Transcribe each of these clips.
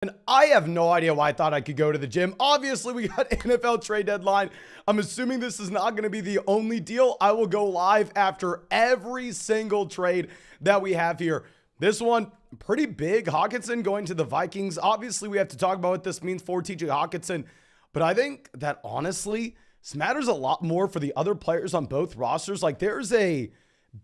And I have no idea why I thought I could go to the gym. Obviously, we got NFL trade deadline. I'm assuming this is not going to be the only deal. I will go live after every single trade that we have here. This one, pretty big. Hockenson going to the Vikings. Obviously, we have to talk about what this means for TJ Hockenson. But I think that honestly, this matters a lot more for the other players on both rosters. Like, there's a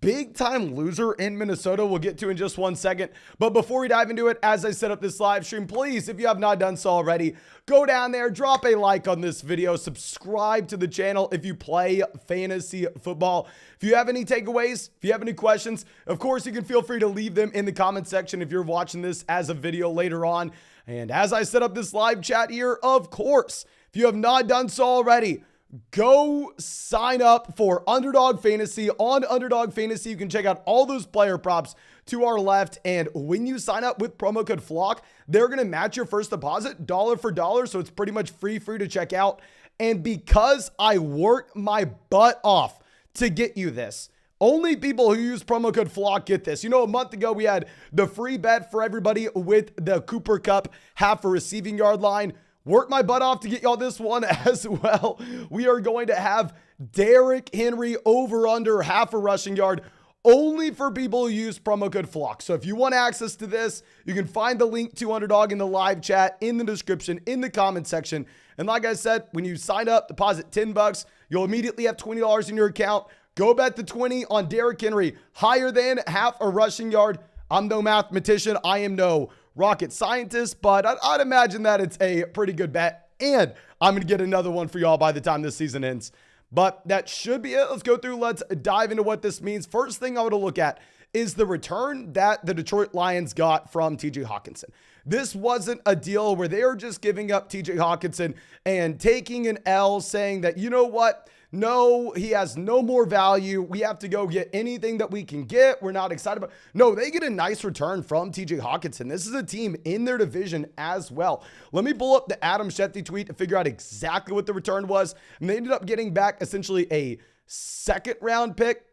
big time loser in Minnesota we'll get to in just 1 second. But before we dive into it, as I set up this live stream, please, if you have not done so already, go down there, drop a like on this video, subscribe to the channel if you play fantasy football. If you have any takeaways, if you have any questions, of course, you can feel free to leave them in the comment section if you're watching this as a video later on. And as I set up this live chat here, of course, if you have not done so already, go sign up for Underdog Fantasy. On Underdog Fantasy, you can check out all those player props to our left. And when you sign up with promo code FLOCK, they're going to match your first deposit dollar for dollar. So it's pretty much free to check out. And because I worked my butt off to get you this, only people who use promo code FLOCK get this. You know, a month ago, we had the free bet for everybody with the Cooper Kupp half a receiving yard line. Work my butt off to get y'all this one as well. We are going to have Derrick Henry over under half a rushing yard only for people who use promo code FLOCK. So if you want access to this, you can find the link to Underdog in the live chat, in the description, in the comment section. And like I said, when you sign up, deposit $10, you'll immediately have $20 in your account. Go bet the 20 on Derrick Henry, higher than half a rushing yard. I'm no mathematician. I am no rocket scientist, but I'd imagine that it's a pretty good bet. And I'm going to get another one for y'all by the time this season ends. But that should be it. Let's go through. Let's dive into what this means. First thing I want to look at is the return that the Detroit Lions got from TJ Hockenson. This wasn't a deal where they were just giving up TJ Hockenson and taking an L, saying that, you know what? No, he has no more value. We have to go get anything that we can get. We're not excited about. No, they get a nice return from TJ Hockenson. This is a team in their division as well. Let me pull up the Adam Schefter tweet to figure out exactly what the return was. And they ended up getting back essentially a second round pick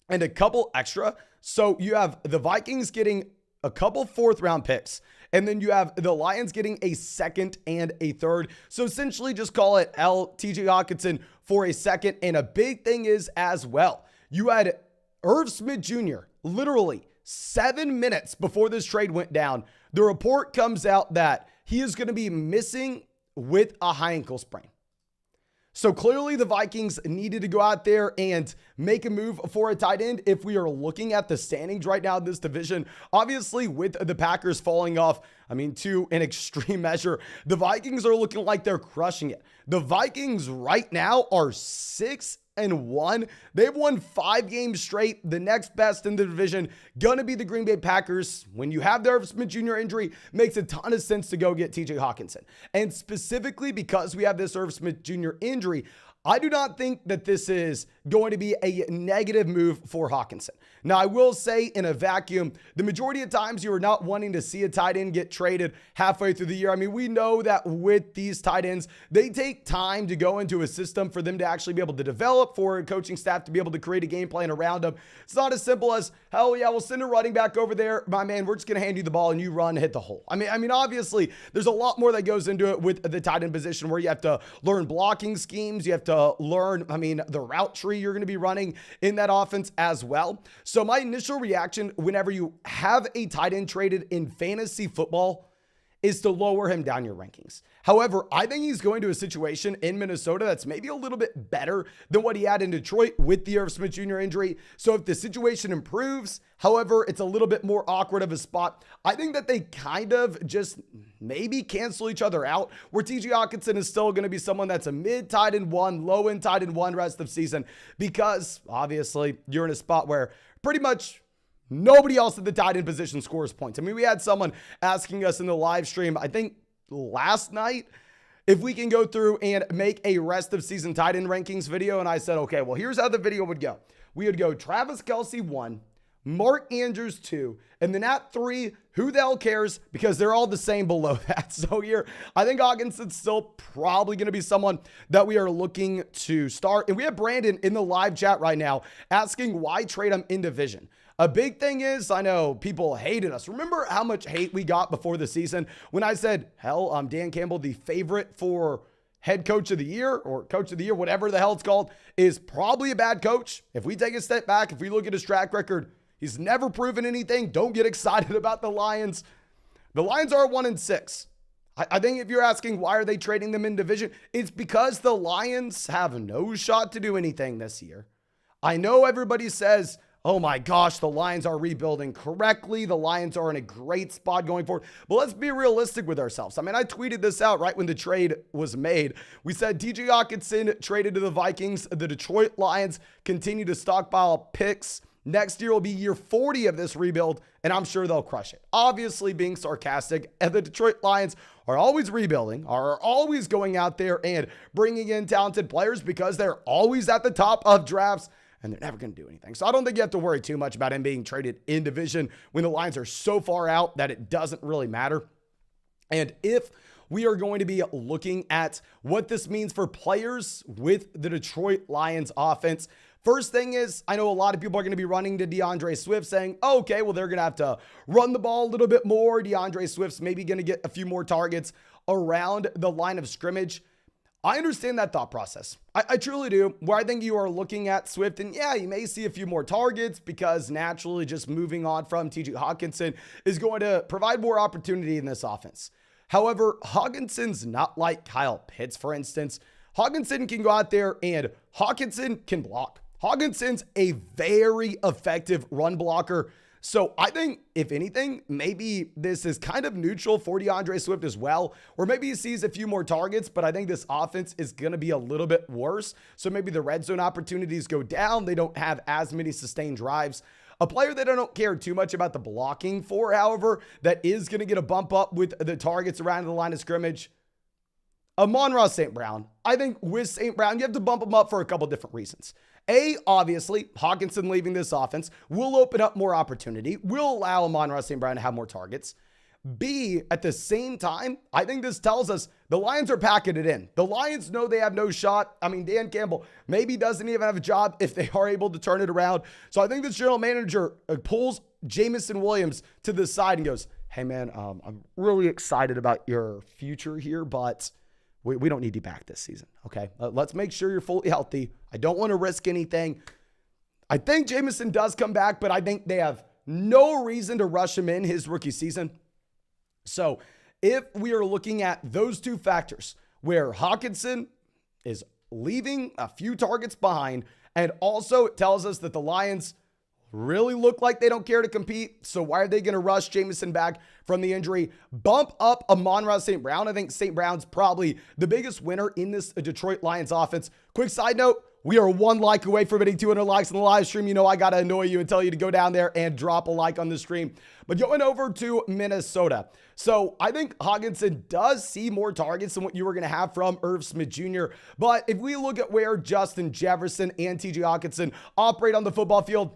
and a couple extra. So you have the Vikings getting a couple fourth round picks. And then you have the Lions getting a second and a third. So essentially just call it TJ Hockenson for a second. And a big thing is as well, you had Irv Smith Jr. literally 7 minutes before this trade went down. The report comes out that he is going to be missing with a high ankle sprain. So clearly the Vikings needed to go out there and make a move for a tight end. If we are looking at the standings right now in this division, obviously with the Packers falling off, to an extreme measure, the Vikings are looking like they're crushing it. The Vikings right now are 6-1. They've won 5 games straight. The next best in the division gonna be the Green Bay Packers. When you have the Irv Smith Jr. injury, makes a ton of sense to go get TJ Hockenson. And specifically because we have this Irv Smith Jr. injury, I do not think that this is going to be a negative move for Hockenson. Now, I will say in a vacuum, the majority of times you are not wanting to see a tight end get traded halfway through the year. We know that with these tight ends, they take time to go into a system for them to actually be able to develop, for a coaching staff to be able to create a game plan around them. It's not as simple as, hell yeah, we'll send a running back over there. My man, we're just going to hand you the ball and you run, hit the hole. Obviously, there's a lot more that goes into it with the tight end position, where you have to learn blocking schemes. You have to learn, the route tree you're going to be running in that offense as well. So my initial reaction whenever you have a tight end traded in fantasy football is to lower him down your rankings. However, I think he's going to a situation in Minnesota that's maybe a little bit better than what he had in Detroit with the Irv Smith Jr. injury. So if the situation improves, however, it's a little bit more awkward of a spot, I think that they kind of just maybe cancel each other out, where TJ Hockenson is still going to be someone that's a mid tight end 1, low end tight end 1 rest of season, because obviously you're in a spot where pretty much nobody else at the tight end position scores points. We had someone asking us in the live stream, I think last night, if we can go through and make a rest of season tight end rankings video. And I said, okay, well, here's how the video would go. We would go Travis Kelce 1, Mark Andrews 2, and then at 3, who the hell cares? Because they're all the same below that. So here, I think Hockenson's still probably going to be someone that we are looking to start. And we have Brandon in the live chat right now asking why trade him in division. A big thing is, I know people hated us. Remember how much hate we got before the season when I said, hell, Dan Campbell, the favorite for head coach of the year or coach of the year, whatever the hell it's called, is probably a bad coach. If we take a step back, if we look at his track record, he's never proven anything. Don't get excited about the Lions. The Lions are 1-6. I think if you're asking why are they trading them in division, it's because the Lions have no shot to do anything this year. I know everybody says, oh my gosh, the Lions are rebuilding correctly. The Lions are in a great spot going forward. But let's be realistic with ourselves. I mean, I tweeted this out right when the trade was made. We said TJ Hockenson traded to the Vikings. The Detroit Lions continue to stockpile picks. Next year will be year 40 of this rebuild, and I'm sure they'll crush it. Obviously being sarcastic, and the Detroit Lions are always rebuilding, are always going out there and bringing in talented players because they're always at the top of drafts, and they're never going to do anything. So I don't think you have to worry too much about him being traded in division when the Lions are so far out that it doesn't really matter. And if we are going to be looking at what this means for players with the Detroit Lions offense, first thing is, I know a lot of people are going to be running to DeAndre Swift saying, oh, okay, well, they're going to have to run the ball a little bit more. DeAndre Swift's maybe going to get a few more targets around the line of scrimmage. I understand that thought process. I truly do, where I think you are looking at Swift, and yeah, you may see a few more targets because naturally just moving on from TJ Hockenson is going to provide more opportunity in this offense. However, Hockenson's not like Kyle Pitts, for instance. Hockenson can go out there and Hockenson can block. Hockenson's a very effective run blocker. So I think, if anything, maybe this is kind of neutral for DeAndre Swift as well, or maybe he sees a few more targets, but I think this offense is going to be a little bit worse. So maybe the red zone opportunities go down. They don't have as many sustained drives. A player that I don't care too much about the blocking for, however, that is going to get a bump up with the targets around the line of scrimmage, Amon-Ra St. Brown. I think with St. Brown, you have to bump him up for a couple different reasons. A, obviously, Hockenson leaving this offense will open up more opportunity, will allow Amon-Ra St. Brown to have more targets. B, at the same time, I think this tells us the Lions are packing it in. The Lions know they have no shot. I mean, Dan Campbell maybe doesn't even have a job if they are able to turn it around. So I think this general manager pulls Jameson Williams to the side and goes, hey man, I'm really excited about your future here, but we don't need you back this season, okay? Let's make sure you're fully healthy. I don't want to risk anything. I think Jameson does come back, but I think they have no reason to rush him in his rookie season. So if we are looking at those two factors, where Hockenson is leaving a few targets behind, and also it tells us that the Lions really look like they don't care to compete. So why are they going to rush Jameson back from the injury? Bump up Amon-Ra St. Brown. I think St. Brown's probably the biggest winner in this Detroit Lions offense. Quick side note, we are 1 like away from hitting 200 likes on the live stream. You know I got to annoy you and tell you to go down there and drop a like on the stream. But going over to Minnesota. So I think Hockenson does see more targets than what you were going to have from Irv Smith Jr. But if we look at where Justin Jefferson and TJ Hockenson operate on the football field,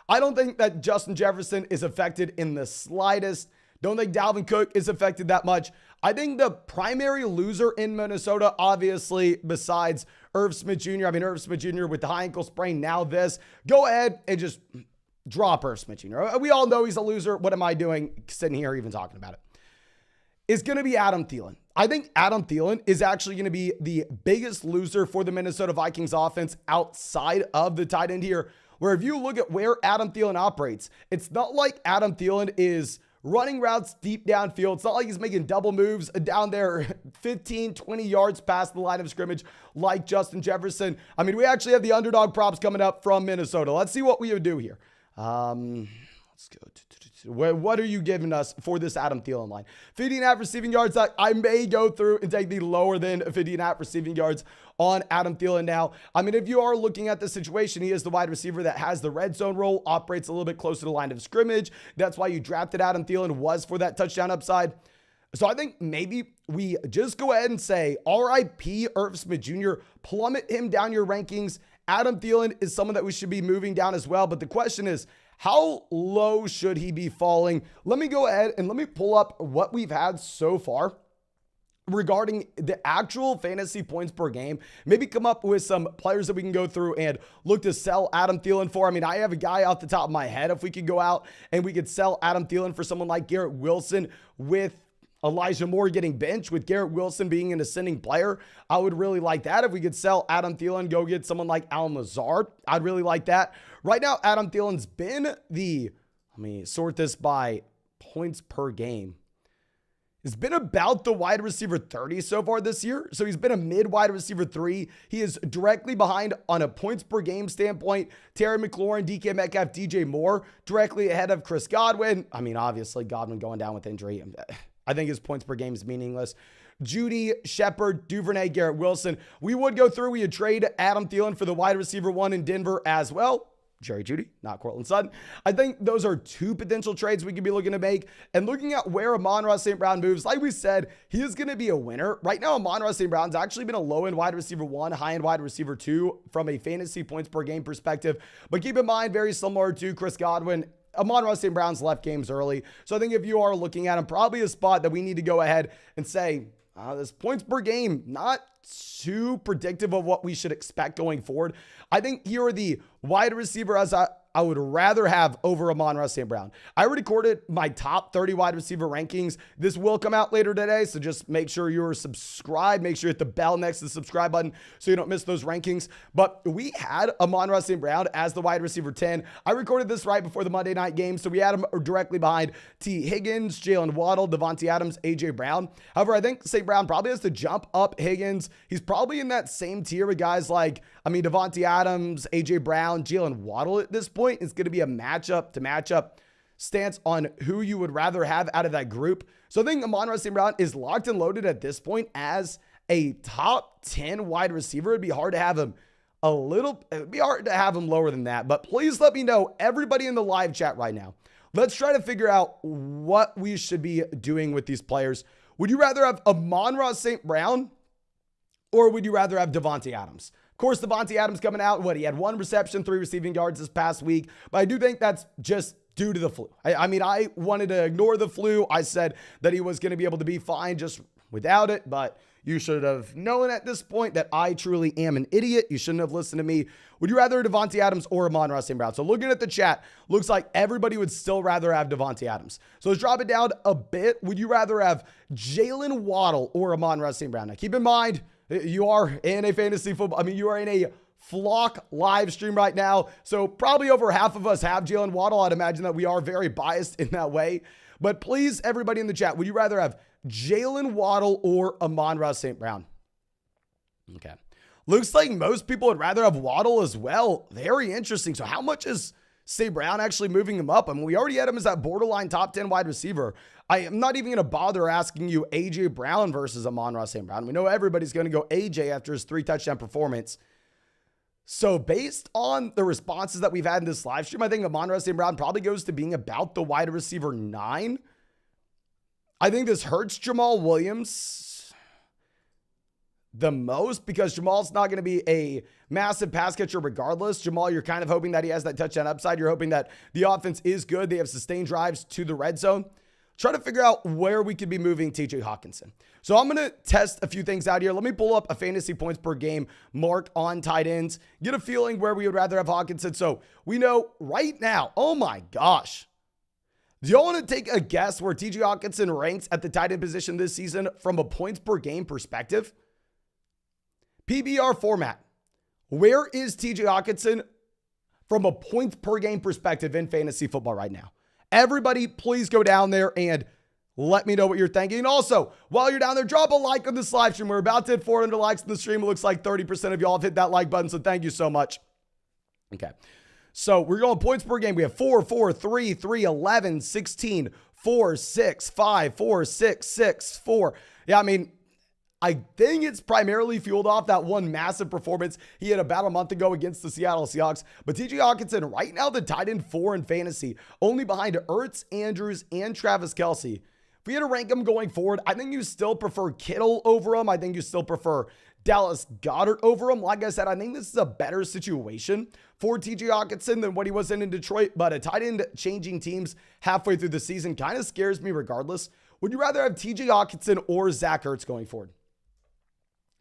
I don't think that Justin Jefferson is affected in the slightest. Don't think Dalvin Cook is affected that much. I think the primary loser in Minnesota, obviously, besides Irv Smith Jr., Irv Smith Jr. with the high ankle sprain, now this. Go ahead and just drop Irv Smith Jr. We all know he's a loser. What am I doing sitting here even talking about it? It's going to be Adam Thielen. I think Adam Thielen is actually going to be the biggest loser for the Minnesota Vikings offense outside of the tight end here. Where if you look at where Adam Thielen operates, it's not like Adam Thielen is running routes deep downfield. It's not like he's making double moves down there 15, 20 yards past the line of scrimmage like Justin Jefferson. We actually have the underdog props coming up from Minnesota. Let's see what we would do here. Let's go. What are you giving us for this Adam Thielen line? 50.5 receiving yards. I may go through and take the lower than 50.5 receiving yards on Adam Thielen now. If you are looking at the situation, he is the wide receiver that has the red zone role, operates a little bit closer to the line of scrimmage. That's why you drafted Adam Thielen, was for that touchdown upside. So I think maybe we just go ahead and say, RIP Irv Smith Jr., plummet him down your rankings. Adam Thielen is someone that we should be moving down as well. But the question is, how low should he be falling? Let me go ahead and let me pull up what we've had so far regarding the actual fantasy points per game, maybe come up with some players that we can go through and look to sell Adam Thielen for. I mean, I have a guy off the top of my head. If we could go out and we could sell Adam Thielen for someone like Garrett Wilson with Elijah Moore getting benched, with Garrett Wilson being an ascending player, I would really like that. If we could sell Adam Thielen, go get someone like Allen Lazard, I'd really like that. Right now, Adam Thielen's been let me sort this by points per game. It's been about the wide receiver 30 so far this year. So he's been a mid wide receiver 3. He is directly behind on a points per game standpoint Terry McLaurin, DK Metcalf, DJ Moore, directly ahead of Chris Godwin. I mean, obviously Godwin going down with injury. I think his points per game is meaningless. Judy, Shepard, Duvernay, Garrett Wilson. We would go through. We would trade Adam Thielen for the wide receiver 1 in Denver as well. Jerry Jeudy, not Cortland Sutton. I think those are two potential trades we could be looking to make. And looking at where Amon-Ra St. Brown moves, like we said, he is going to be a winner. Right now, Amon-Ra St. Brown's actually been a low-end wide receiver 1, high-end wide receiver 2 from a fantasy points per game perspective. But keep in mind, very similar to Chris Godwin, Amon-Ra St. Brown's left games early. So I think if you are looking at him, probably a spot that we need to go ahead and say, this points per game, not too predictive of what we should expect going forward. I think here are the wide receiver as I would rather have over Amon-Ra St. Brown. I already recorded my top 30 wide receiver rankings. This will come out later today, so just make sure you're subscribed. Make sure you hit the bell next to the subscribe button so you don't miss those rankings. But we had Amon-Ra St. Brown as the wide receiver 10. I recorded this right before the Monday night game, so we had him directly behind T. Higgins, Jalen Waddle, Devontae Adams, A.J. Brown. However, I think St. Brown probably has to jump up Higgins. He's probably in that same tier with guys like, Devontae Adams, A.J. Brown, Jalen Waddle at this point. It's going to be a matchup stance on who you would rather have out of that group. So I think Amon-Ra St. Brown is locked and loaded at this point as a top 10 wide receiver. It'd be hard to have him it'd be hard to have him lower than that. But please let me know, everybody in the live chat right now. Let's try to figure out what we should be doing with these players. Would you rather have Amon-Ra St. Brown or would you rather have Devontae Adams? Of course, Devontae Adams coming out, he had 1 reception, 3 receiving yards this past week, but I do think that's just due to the flu. I wanted to ignore the flu. I said that he was going to be able to be fine just without it, but you should have known at this point that I truly am an idiot. You shouldn't have listened to me. Would you rather Devontae Adams or Amon-Ra St. Brown? So looking at the chat, looks like everybody would still rather have Devontae Adams. So let's drop it down a bit. Would you rather have Jalen Waddle or Amon-Ra St. Brown? Now keep in mind, you are in a fantasy football. You are in a flock live stream right now. So probably over half of us have Jalen Waddle. I'd imagine that we are very biased in that way. But please, everybody in the chat, would you rather have Jalen Waddle or Amon-Ra St. Brown? Okay. Looks like most people would rather have Waddle as well. Very interesting. So how much is St. Brown actually moving him up? We already had him as that borderline top 10 wide receiver. I am not even going to bother asking you A.J. Brown versus Amon-Ra St. Brown. We know everybody's going to go A.J. after his 3 touchdown performance. So based on the responses that we've had in this live stream, I think Amon-Ra St. Brown probably goes to being about the wide receiver 9. I think this hurts Jamal Williams the most because Jamal's not going to be a massive pass catcher regardless. Jamal, you're kind of hoping that he has that touchdown upside. You're hoping that the offense is good. They have sustained drives to the red zone. Try to figure out where we could be moving TJ Hockenson. So I'm going to test a few things out here. Let me pull up a fantasy points per game mark on tight ends, get a feeling where we would rather have Hockenson. So we know right now, oh my gosh. Do y'all want to take a guess where TJ Hockenson ranks at the tight end position this season from a points per game perspective? PBR format. Where is TJ Hockenson from a points per game perspective in fantasy football right now? Everybody, please go down there and let me know what you're thinking. And also, while you're down there, drop a like on this live stream. We're about to hit 400 likes in the stream. It looks like 30% of y'all have hit that like button, so thank you so much. Okay, so we're going points per game. We have 4, 4, 3, 3, 11, 16, 4, 6, 5, 4, 6, 6, 4. Yeah, I think it's primarily fueled off that one massive performance he had about a month ago against the Seattle Seahawks. But TJ Hockenson, right now, the tight end 4 in fantasy, only behind Ertz, Andrews, and Travis Kelce. If we had to rank them going forward, I think you still prefer Kittle over him. I think you still prefer Dallas Goedert over him. Like I said, I think this is a better situation for TJ Hockenson than what he was in Detroit. But a tight end changing teams halfway through the season kind of scares me regardless. Would you rather have TJ Hockenson or Zach Ertz going forward?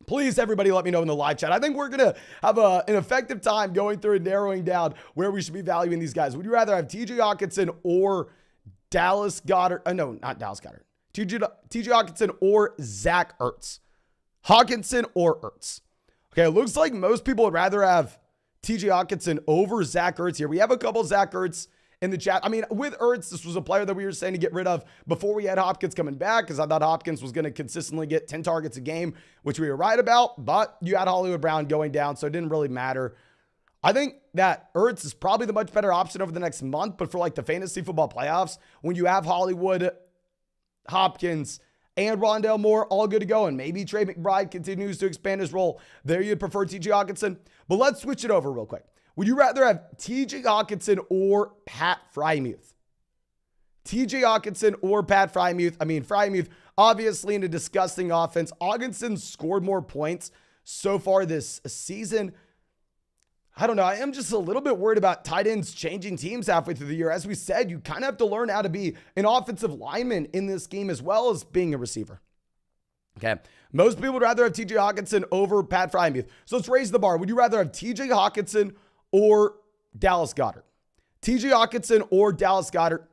Please, everybody, let me know in the live chat. I think we're going to have an effective time going through and narrowing down where we should be valuing these guys. Would you rather have TJ Hockenson or Dallas Goedert? No, not Dallas Goedert. TJ Hockenson or Zach Ertz? Hockenson or Ertz? Okay, it looks like most people would rather have TJ Hockenson over Zach Ertz here. We have a couple Zach Ertz in the chat. I mean, with Ertz, this was a player that we were saying to get rid of before we had Hopkins coming back, because I thought Hopkins was going to consistently get 10 targets a game, which we were right about, but you had Hollywood Brown going down, so it didn't really matter. I think that Ertz is probably the much better option over the next month, but for like the fantasy football playoffs, when you have Hollywood, Hopkins, and Rondale Moore all good to go, and maybe Trey McBride continues to expand his role, there you'd prefer TJ Hockenson. But let's switch it over real quick. Would you rather have TJ Hockenson or Pat Freiermuth? TJ Hockenson or Pat Freiermuth? I mean, Freiermuth, obviously in a disgusting offense. Hockenson scored more points so far this season. I don't know. I am just a little bit worried about tight ends changing teams halfway through the year. As we said, you kind of have to learn how to be an offensive lineman in this game as well as being a receiver. Okay. Most people would rather have TJ Hockenson over Pat Freiermuth. So let's raise the bar. Would you rather have TJ Hockenson or Dallas Goedert? TJ Hockenson or Dallas Goedert?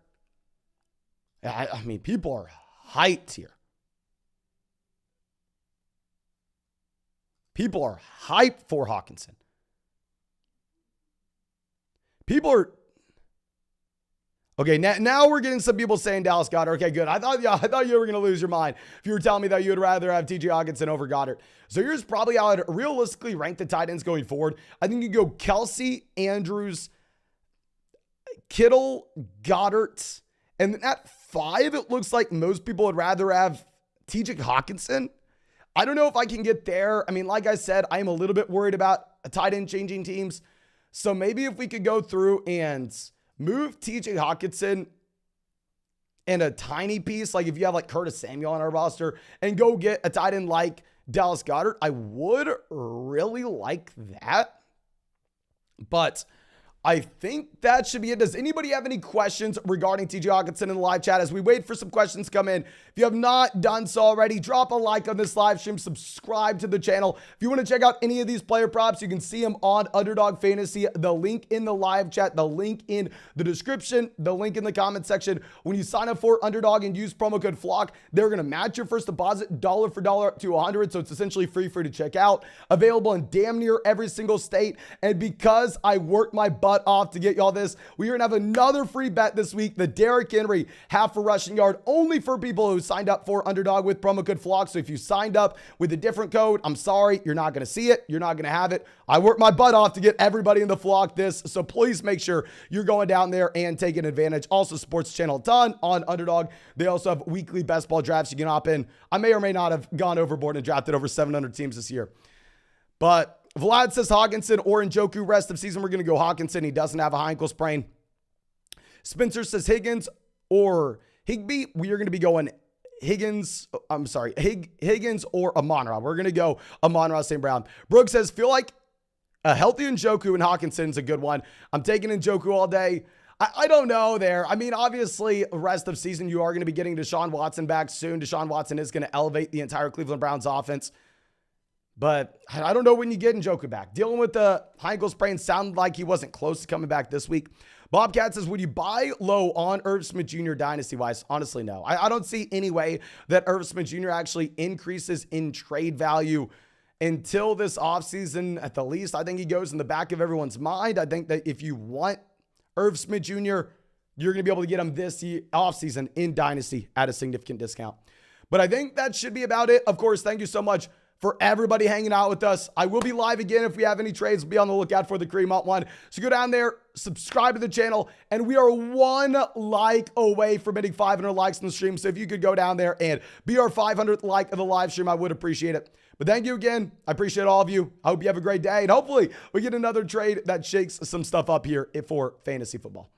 I mean, people are hyped here. People are hyped for Hockenson. People are... Okay, now we're getting some people saying Dallas Goedert. Okay, good. I thought you were going to lose your mind if you were telling me that you would rather have TJ Hockenson over Goedert. So here's probably how I'd realistically rank the tight ends going forward. I think you go Kelsey, Andrews, Kittle, Goddard, and then at 5, it looks like most people would rather have TJ Hockenson. I don't know if I can get there. I mean, like I said, I am a little bit worried about a tight end changing teams. So maybe if we could go through and move TJ Hockenson in a tiny piece, like if you have like Curtis Samuel on our roster, and go get a tight end like Dallas Goedert, I would really like that. But I think that should be it. Does anybody have any questions regarding TJ Hockenson in the live chat as we wait for some questions to come in? If you have not done so already, drop a like on this live stream, subscribe to the channel. If you want to check out any of these player props, you can see them on Underdog Fantasy. The link in the live chat, the link in the description, the link in the comment section. When you sign up for Underdog and use promo code FLOCK, they're going to match your first deposit dollar for dollar up to 100. So it's essentially free for you to check out. Available in damn near every single state. And because I worked my butt off to get y'all this, we're going to have another free bet this week. The Derrick Henry half a rushing yard, only for people who signed up for Underdog with promo code FLOCK. So if you signed up with a different code, I'm sorry, you're not going to see it. You're not going to have it. I worked my butt off to get everybody in the flock this. So please make sure you're going down there and taking advantage. Also supports the channel a ton on Underdog. They also have weekly best ball drafts you can hop in. I may or may not have gone overboard and drafted over 700 teams this year. But Vlad says Hockenson or Njoku rest of season. We're going to go Hockenson. He doesn't have a high ankle sprain. Spencer says Higgins or Higbee. We are going to be going Higgins. I'm sorry, Higgins or Amon-Ra. We're going to go Amon-Ra St. Brown. Brooke says, feel like a healthy Njoku and Hockenson is a good one. I'm taking Njoku all day. I don't know there. I mean, obviously, rest of season, you are going to be getting Deshaun Watson back soon. Deshaun Watson is going to elevate the entire Cleveland Browns offense. But I don't know when you get Njoku back. Dealing with the high ankle sprain sounded like he wasn't close to coming back this week. Bobcat says, would you buy low on Irv Smith Jr. dynasty-wise? Honestly, no. I don't see any way that Irv Smith Jr. actually increases in trade value until this offseason at the least. I think he goes in the back of everyone's mind. I think that if you want Irv Smith Jr., you're going to be able to get him this offseason in dynasty at a significant discount. But I think that should be about it. Of course, thank you so much for everybody hanging out with us. I will be live again if we have any trades. Be on the lookout for the Cremont one. So go down there, subscribe to the channel, and we are 1 like away from hitting 500 likes in the stream. So if you could go down there and be our 500th like of the live stream, I would appreciate it. But thank you again. I appreciate all of you. I hope you have a great day, and hopefully we get another trade that shakes some stuff up here for fantasy football.